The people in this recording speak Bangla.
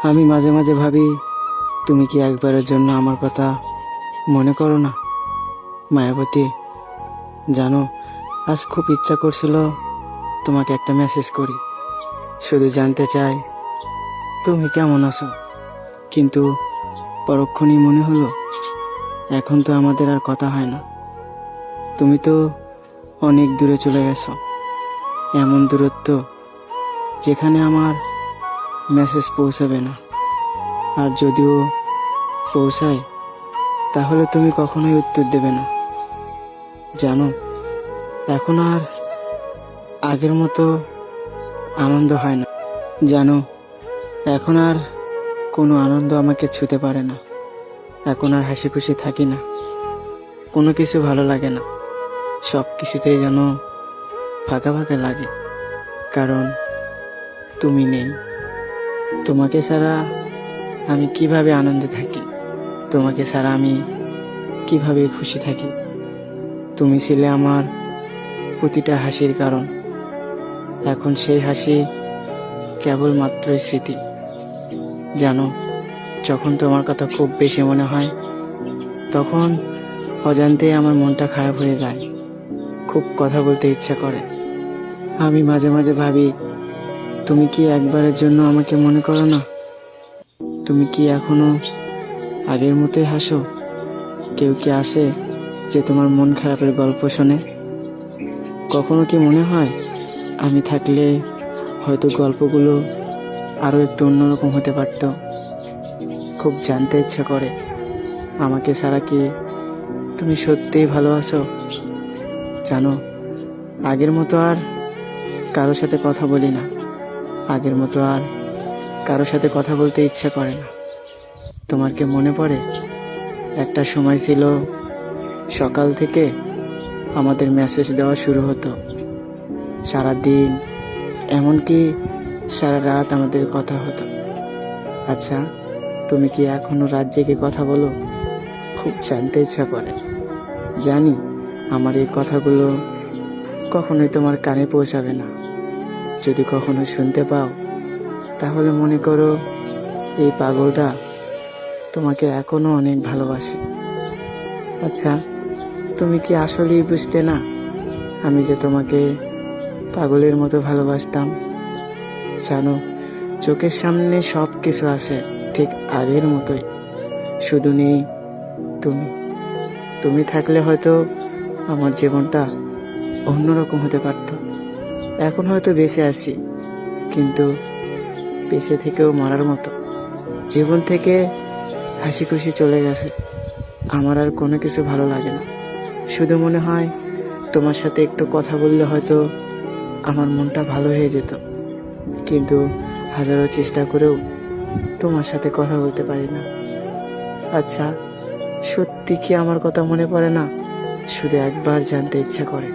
আমি মাঝে মাঝে ভাবি, তুমি কি একবারের জন্য আমার কথা মনে করো না মায়াবতী? জানো, আজ খুব ইচ্ছা করছিল তোমাকে একটা মেসেজ করি, শুধু জানতে চাই তুমি কেমন আছো। কিন্তু পরক্ষণেই মনে হলো এখন তো আমাদের আর কথা হয় না। তুমি তো অনেক দূরে চলে গেছো, এমন দূরত্ব যেখানে আমার মেসেজ পৌঁছাবে না। আর যদিও পৌঁছায় তাহলে তুমি কখনোই উত্তর দেবে না। জানো, এখন আর আগের মতো আনন্দ হয় না। জানো, এখন আর কোনো আনন্দ আমাকে ছুতে পারে না। এখন আর হাসি খুশি থাকি না, কোনো কিছু ভালো লাগে না। সব কিছুতেই যেন ফাঁকা ফাঁকা লাগে, কারণ তুমি নেই। তোমাকে ছাড়া আমি কিভাবে আনন্দে থাকি? তোমাকে ছাড়া আমি কিভাবে খুশি থাকি? তুমি ছিলে আমার প্রতিটা হাসির কারণ। এখন সেই হাসি কেবলমাত্রই স্মৃতি। জানো, যখন তোমার কথা খুব বেশি মনে হয় তখন অজান্তেই আমার মনটা খারাপ হয়ে যায়, খুব কথা বলতে ইচ্ছা করে। আমি মাঝে মাঝে ভাবি, তুমি কি একবারের জন্য আমাকে মনে করো না? তুমি কি এখনো আগের মতোই হাসো? কেউ কি আছে যে তোমার মন খারাপের গল্প শোনে? কখনো কি মনে হয় আমি থাকলে হয়তো গল্পগুলো আরও একটু অন্যরকম হতে পারত? খুব জানতে ইচ্ছা করে, আমাকে ছাড়া কি তুমি সত্যিই ভালো আছো? জানো, আগের মতো আর কারোর সাথে কথা বলি না, আগের মতো আর কারোর সাথে কথা বলতে ইচ্ছা করে না। তোমার কি মনে পড়ে একটা সময় ছিল সকাল থেকে আমাদের মেসেজ দেওয়া শুরু হতো, সারা দিন, এমনকি সারা রাত আমাদের কথা হতো। আচ্ছা, তুমি কি এখনো রাত জেগে কথা বলো? খুব জানতে ইচ্ছা করে। জানি আমার এই কথাগুলো কখনোই তোমার কানে পৌঁছাবে না। যদি কখনো শুনতে পাও তাহলে মনে করো এই পাগলটা তোমাকে এখনো অনেক ভালোবাসে। আচ্ছা, তুমি কি আসলেই বুঝতে না আমি যে তোমাকে পাগলের মতো ভালোবাসতাম? জানো, চোখের সামনে সব কিছু আছে ঠিক আগের মতোই, শুধু নেই তুমি। তুমি থাকলে হয়তো আমার জীবনটা অন্যরকম হতে পারত। এখন হয়তো বেঁচে আছি, কিন্তু বেঁচে থেকেও মরার মতো। জীবন থেকে হাসি খুশি চলে গেছে, আমার আর কোনো কিছু ভালো লাগে না। শুধু মনে হয় তোমার সাথে একটু কথা বললে হয়তো আমার মনটা ভালো হয়ে যেত, কিন্তু হাজারো চেষ্টা করেও তোমার সাথে কথা বলতে পারি না। আচ্ছা, সত্যি কি আমার কথা মনে পড়ে না? শুধু একবার জানতে ইচ্ছা করে।